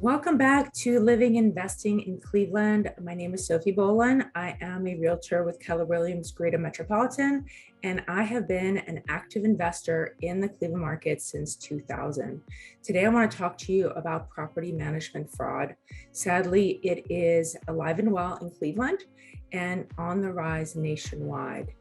Welcome back to Living Investing in Cleveland. My name is Sophie Boland. I am a realtor with Keller Williams Greater Metropolitan, and I have been an active investor in the Cleveland market since 2000. Today, I want to talk to you about property management fraud. Sadly, it is alive and well in Cleveland and on the rise nationwide.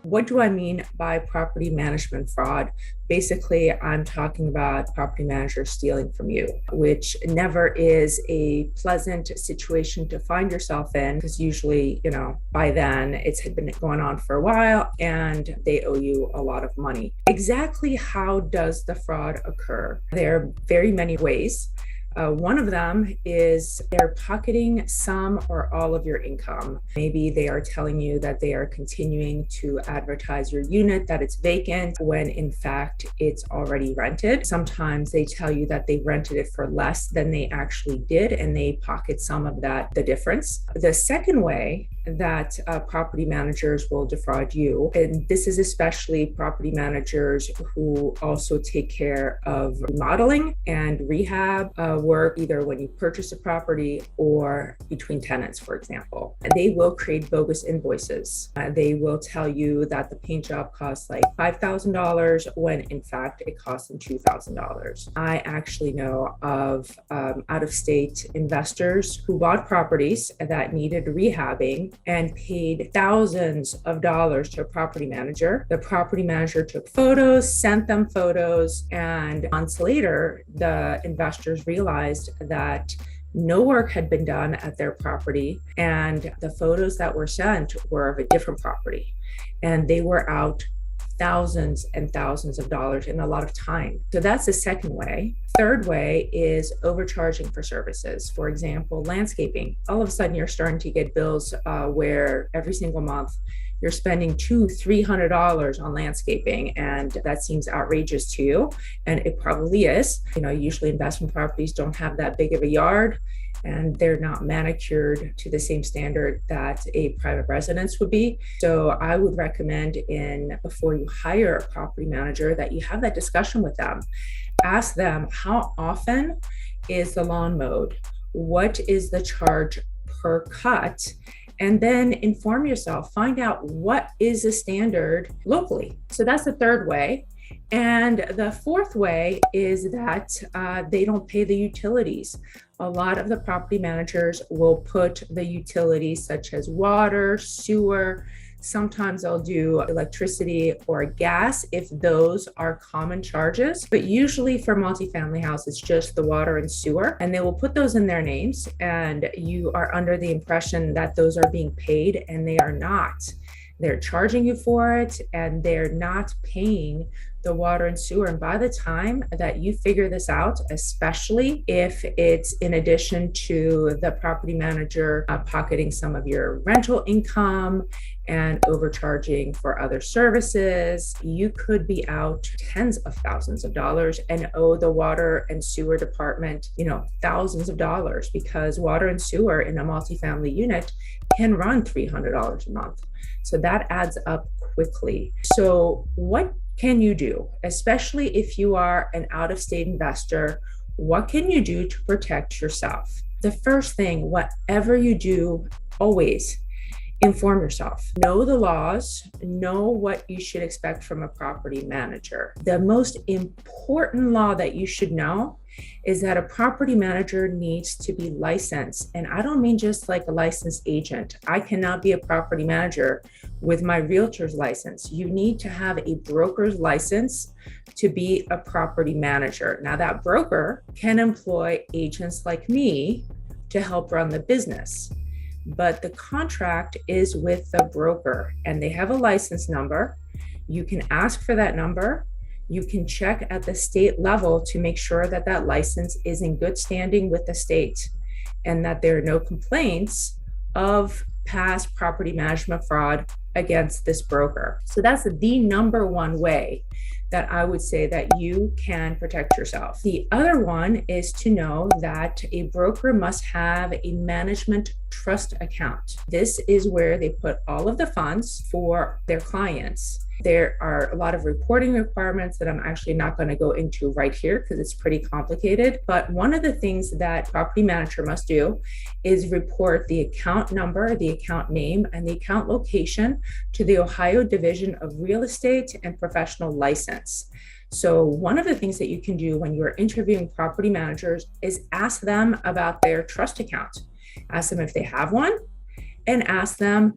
What do I mean by property management fraud? Basically, I'm talking about property managers stealing from you, which never is a pleasant situation to find yourself in, because usually, by then it's had been going on for a while and they owe you a lot of money. Exactly how does the fraud occur? There are very many ways. One of them is they're pocketing some or all of your income. Maybe they are telling you that they are continuing to advertise your unit, that it's vacant, when in fact it's already rented. Sometimes they tell you that they rented it for less than they actually did, and they pocket some of that, the difference. The second way that property managers will defraud you, and this is especially property managers who also take care of remodeling and rehab work, either when you purchase a property or between tenants, for example. They will create bogus invoices. They will tell you that the paint job costs like $5,000 when in fact it costs them $2,000. I actually know of out-of-state investors who bought properties that needed rehabbing and paid thousands of dollars to a property manager. The property manager took photos, sent them photos, and months later, the investors realized that no work had been done at their property, and the photos that were sent were of a different property, and they were out thousands and thousands of dollars and a lot of time. So that's the second way. Third way is overcharging for services. For example, landscaping. All of a sudden you're starting to get bills where every single month you're spending $200-300 on landscaping, and that seems outrageous to you, and it probably is. Usually investment properties don't have that big of a yard, and they're not manicured to the same standard that a private residence would be. So I would recommend before you hire a property manager that you have that discussion with them. Ask them, how often is the lawn mowed? What is the charge per cut? And then inform yourself, find out what is the standard locally. So that's the third way. And the fourth way is that they don't pay the utilities. A lot of the property managers will put the utilities such as water, sewer. Sometimes they'll do electricity or gas if those are common charges. But usually for multifamily house, it's just the water and sewer. And they will put those in their names. And you are under the impression that those are being paid, and they are not. They're charging you for it, and they're not paying the water and sewer. And by the time that you figure this out, especially if it's in addition to the property manager pocketing some of your rental income and overcharging for other services, you could be out tens of thousands of dollars and owe the water and sewer department, thousands of dollars, because water and sewer in a multifamily unit can run $300 a month. So that adds up quickly. So what can you do, especially if you are an out-of-state investor? What can you do to protect yourself? The first thing, whatever you do, always inform yourself. Know the laws, know what you should expect from a property manager. The most important law that you should know is that a property manager needs to be licensed. And I don't mean just like a licensed agent. I cannot be a property manager with my realtor's license. You need to have a broker's license to be a property manager. Now, that broker can employ agents like me to help run the business, but the contract is with the broker, and they have a license number. You can ask for that number. You can check at the state level to make sure that that license is in good standing with the state, and that there are no complaints of past property management fraud against this broker. So that's the number one way that I would say that you can protect yourself. The other one is to know that a broker must have a management trust account. This is where they put all of the funds for their clients. There are a lot of reporting requirements that I'm actually not going to go into right here because it's pretty complicated. But one of the things that property manager must do is report the account number, the account name, and the account location to the Ohio Division of Real Estate and Professional License. So one of the things that you can do when you're interviewing property managers is ask them about their trust account. Ask them if they have one, and ask them,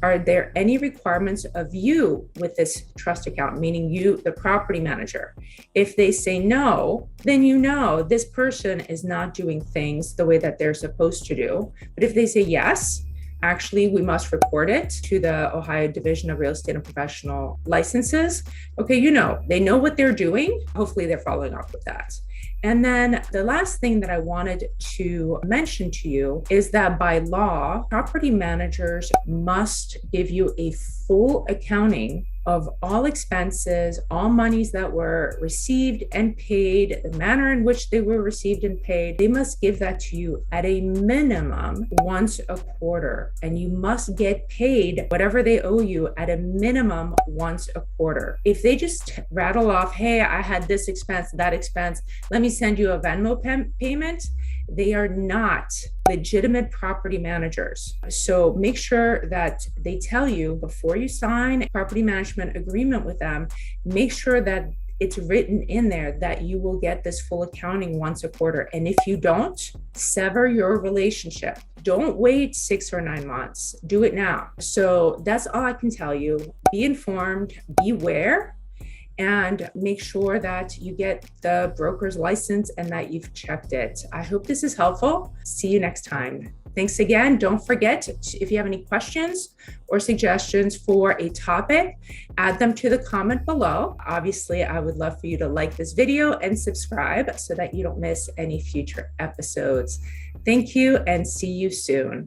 are there any requirements of you with this trust account, meaning you, the property manager? If they say no, then you know this person is not doing things the way that they're supposed to do. But if they say yes, actually, we must report it to the Ohio Division of Real Estate and Professional Licenses. Okay, they know what they're doing. Hopefully they're following up with that. And then the last thing that I wanted to mention to you is that by law, property managers must give you a full accounting of all expenses, all monies that were received and paid, the manner in which they were received and paid. They must give that to you at a minimum once a quarter, and you must get paid whatever they owe you at a minimum once a quarter. If they just rattle off, hey, I had this expense, that expense, let me send you a Venmo payment, they are not legitimate property managers. So make sure that they tell you before you sign a property management agreement with them, make sure that it's written in there that you will get this full accounting once a quarter. And if you don't, sever your relationship. Don't wait 6 or 9 months. Do it now. So that's all I can tell you. Be informed, beware, and make sure that you get the broker's license and that you've checked it. I hope this is helpful. See you next time. Thanks again. Don't forget, if you have any questions or suggestions for a topic, add them to the comment below. Obviously, I would love for you to like this video and subscribe so that you don't miss any future episodes. Thank you and see you soon.